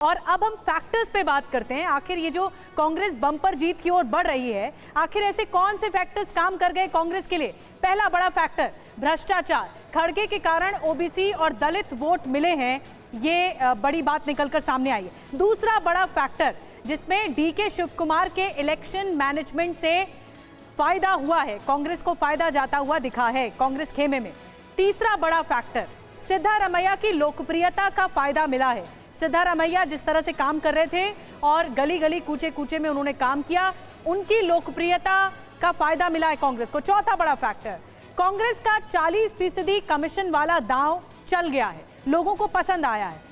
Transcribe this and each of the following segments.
और अब हम फैक्टर्स पे बात करते हैं। आखिर ये जो कांग्रेस बम्पर जीत की ओर बढ़ रही है, आखिर ऐसे कौन से फैक्टर्स काम कर गए कांग्रेस के लिए? पहला बड़ा फैक्टर भ्रष्टाचार। खड़गे के कारण ओबीसी और दलित वोट मिले हैं, ये बड़ी बात निकलकर सामने आई है। दूसरा बड़ा फैक्टर जिसमें डीके शिव कुमार के इलेक्शन मैनेजमेंट से फायदा हुआ है, कांग्रेस को फायदा जाता हुआ दिखा है कांग्रेस खेमे में। तीसरा बड़ा फैक्टर सिद्धारमैया की लोकप्रियता का फायदा मिला है। सिद्धारमैया जिस तरह से काम कर रहे थे और गली गली कूचे कूचे में उन्होंने काम किया, उनकी लोकप्रियता का फायदा मिला है कांग्रेस को। चौथा बड़ा फैक्टर कांग्रेस का 40% कमीशन वाला दांव चल गया है, लोगों को पसंद आया है।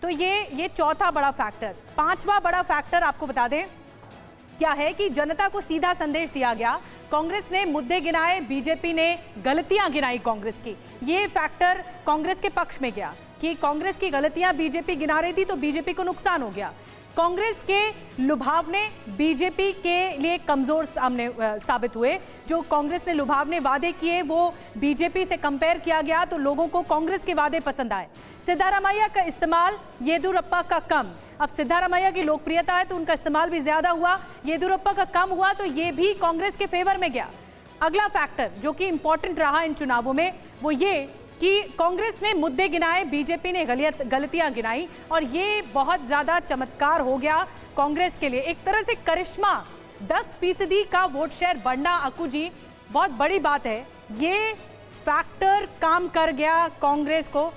तो ये चौथा बड़ा फैक्टर। पांचवा बड़ा फैक्टर आपको बता दें क्या है कि जनता को सीधा संदेश दिया गया। कांग्रेस ने मुद्दे गिनाए, बीजेपी ने गलतियां गिनाई कांग्रेस की। ये फैक्टर कांग्रेस के पक्ष में गया कि कांग्रेस की गलतियां बीजेपी गिना रही थी तो बीजेपी को नुकसान हो गया। कांग्रेस के लुभावने बीजेपी के लिए कमजोर साबित हुए। जो कांग्रेस ने लुभावने वादे किए वो बीजेपी से कंपेयर किया गया तो लोगों को कांग्रेस के वादे पसंद आए। सिद्धारमैया का इस्तेमाल, येदियुरप्पा का कम। अब सिद्धारमैया की लोकप्रियता है तो उनका इस्तेमाल भी ज्यादा हुआ, येदियुरप्पा का कम हुआ तो ये भी कांग्रेस के फेवर में गया। अगला फैक्टर जो कि इंपॉर्टेंट रहा इन चुनावों में वो ये कि कांग्रेस ने मुद्दे गिनाए, बीजेपी ने गलतियां गिनाई और ये बहुत ज्यादा चमत्कार हो गया कांग्रेस के लिए। एक तरह से करिश्मा, 10% का वोट शेयर बढ़ना, अक्कू जी, बहुत बड़ी बात है। ये फैक्टर काम कर गया कांग्रेस को।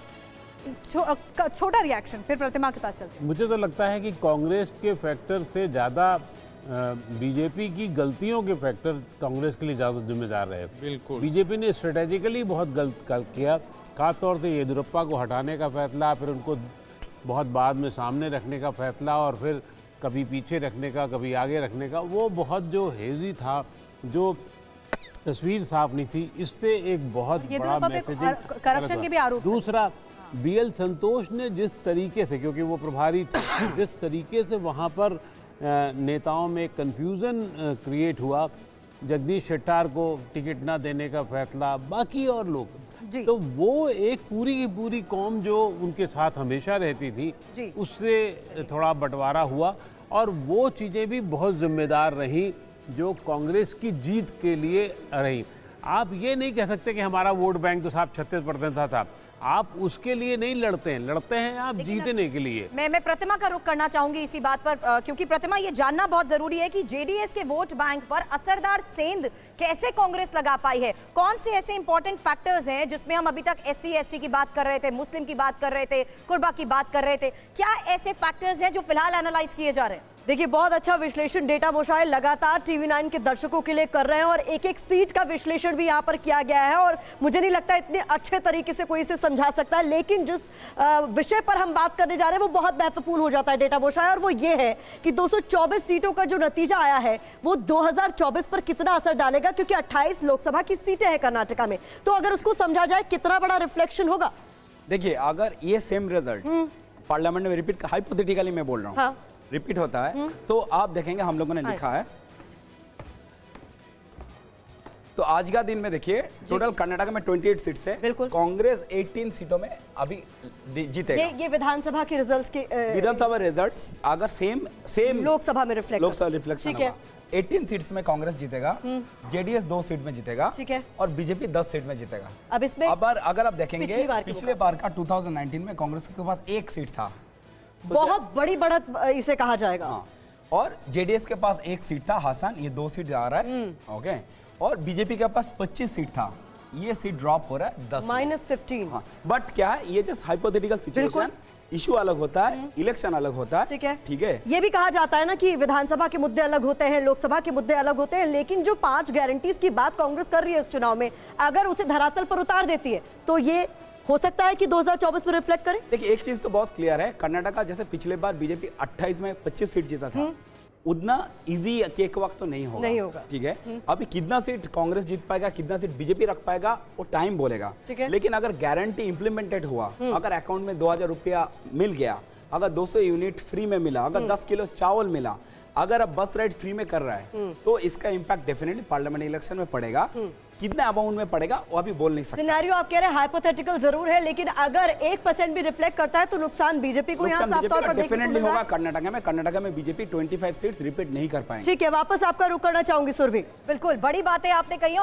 छोटा रिएक्शन, फिर प्रतिमा के पास चलते हैं। मुझे तो लगता है कि कांग्रेस के फैक्टर से ज़्यादा बीजेपी की गलतियों के फैक्टर कांग्रेस के लिए ज़्यादा जिम्मेदार रहे। बिल्कुल, बीजेपी ने स्ट्रेटेजिकली बहुत गलत किया, खास तौर से येदियुरप्पा को हटाने का फैसला, फिर उनको बहुत बाद में सामने रखने का फैसला और फिर कभी पीछे रखने का, कभी आगे रखने का। वो बहुत जो हेजी था, जो तस्वीर साफ नहीं थी, इससे एक बहुत बड़ा मैसेजिंग, करप्शन के भी आरोप। दूसरा, बीएल संतोष ने जिस तरीके से, क्योंकि वो प्रभारी थे, जिस तरीके से वहाँ पर नेताओं में कंफ्यूजन क्रिएट हुआ, जगदीश शेट्टार को टिकट ना देने का फैसला, बाकी और लोग, तो वो एक पूरी की पूरी कौम जो उनके साथ हमेशा रहती थी उससे थोड़ा बंटवारा हुआ और वो चीज़ें भी बहुत जिम्मेदार रहीं जो कांग्रेस की जीत के लिए रही। आप ये नहीं कह सकते कि हमारा वोट बैंक तो साहब 36% था। आप उसके लिए नहीं लड़ते हैं आप जीतने के लिए। मैं प्रतिमा का रुख करना चाहूंगी इसी बात पर, क्योंकि प्रतिमा ये जानना बहुत जरूरी है कि जेडीएस के वोट बैंक पर असरदार सेंध कैसे कांग्रेस लगा पाई है। कौन से ऐसे इंपॉर्टेंट फैक्टर्स हैं जिसमें हम अभी तक SC ST की बात कर रहे थे, मुस्लिम की बात कर रहे थे, कुर्बा की बात कर रहे थे, क्या ऐसे फैक्टर्स हैं जो फिलहाल एनालाइज किए जा रहे हैं? देखिए, बहुत अच्छा विश्लेषण डेटा मोशाय लगातार TV9 के दर्शकों के लिए कर रहे हैं और एक एक सीट का विश्लेषण भी यहाँ पर किया गया है और मुझे नहीं लगता इतने अच्छे तरीके से कोई इसे समझा सकता है। लेकिन जिस विषय पर हम बात करने जा रहे हैं वो बहुत महत्वपूर्ण हो जाता है डेटा मोशाय, और वो ये है कि 224 सीटों का जो नतीजा आया है वो 2024 पर कितना असर डालेगा, क्योंकि 28 लोकसभा की सीटें हैं कर्नाटका में। तो अगर उसको समझा जाए कितना बड़ा रिफ्लेक्शन होगा? देखिए, अगर ये सेम रिजल्ट पार्लियामेंट में रिपीट, हाइपोथेटिकली मैं बोल रहा हूँ, रिपीट होता है तो आप देखेंगे, हम लोगों ने लिखा है, तो आज का दिन में देखिए टोटल कर्नाटक में 28 सीट से कांग्रेस 18 सीटों में अभी जीतेगा। ये विधानसभा के रिजल्ट्स के विधानसभा रिजल्ट्स अगर सेम लोकसभा में रिफ्लेक्शन होगा, 18 सीट्स में कांग्रेस जीतेगा, जेडीएस 2 सीट में जीतेगा और बीजेपी 10 सीट में जीतेगा। अब इसमें अगर आप देखेंगे पिछले बार का 2019 में कांग्रेस के पास 1 सीट था, तो बहुत बड़ी बढ़त इसे कहा जाएगा। हाँ। और जेडीएस के पास 1 सीट था, हासन, ये 2 सीट जा रहा है, ओके। और बीजेपी के पास 25 सीट था, ये सीट ड्रॉप हो रहा है 10 -15। हाँ। बट क्या है, ये जस्ट हाइपोथेटिकल सिचुएशन, इशू अलग होता है, इलेक्शन अलग होता है, ठीक है। ये भी कहा जाता है ना कि विधानसभा के मुद्दे अलग होते हैं, लोकसभा के मुद्दे अलग होते हैं, लेकिन जो 5 गारंटीज की बात कांग्रेस कर रही है इस चुनाव में, अगर उसे धरातल पर उतार देती है तो ये हो सकता है कि 2024 में रिफ्लेक्ट करे। देखिए, एक चीज तो बहुत क्लियर है, कर्नाटका जैसे पिछले बार बीजेपी 28 में 25 सीट जीता था, उतना इजी केक वक्त तो नहीं होगा, ठीक है। अभी कितना सीट कांग्रेस जीत पाएगा, कितना सीट बीजेपी रख पाएगा, वो टाइम बोलेगा। लेकिन अगर गारंटी इंप्लीमेंटेड हुआ, अगर अकाउंट में 2000 रुपया मिल गया, अगर 200 यूनिट फ्री में मिला, अगर 10 किलो चावल मिला, अगर अब बस राइड फ्री में कर रहा है तो इसका इम्पैक्ट डेफिनेटली पार्लियामेंट इलेक्शन में पड़ेगा। कितना अमाउंट में पड़ेगा वो अभी बोल नहीं सकते। सिनेरियो आप कह रहे हैं हाइपोथेटिकल जरूर है, लेकिन अगर 1% भी रिफ्लेक्ट करता है तो नुकसान बीजेपी को यहाँ साफ तौर पर डेफिनेटली होगा। कर्नाटका में बीजेपी 25 सीट्स रिपीट नहीं कर पाएंगे। ठीक है, वापस आपका रुख करना चाहूंगी सुरभि। बिल्कुल, बड़ी बातें आपने कही हैं।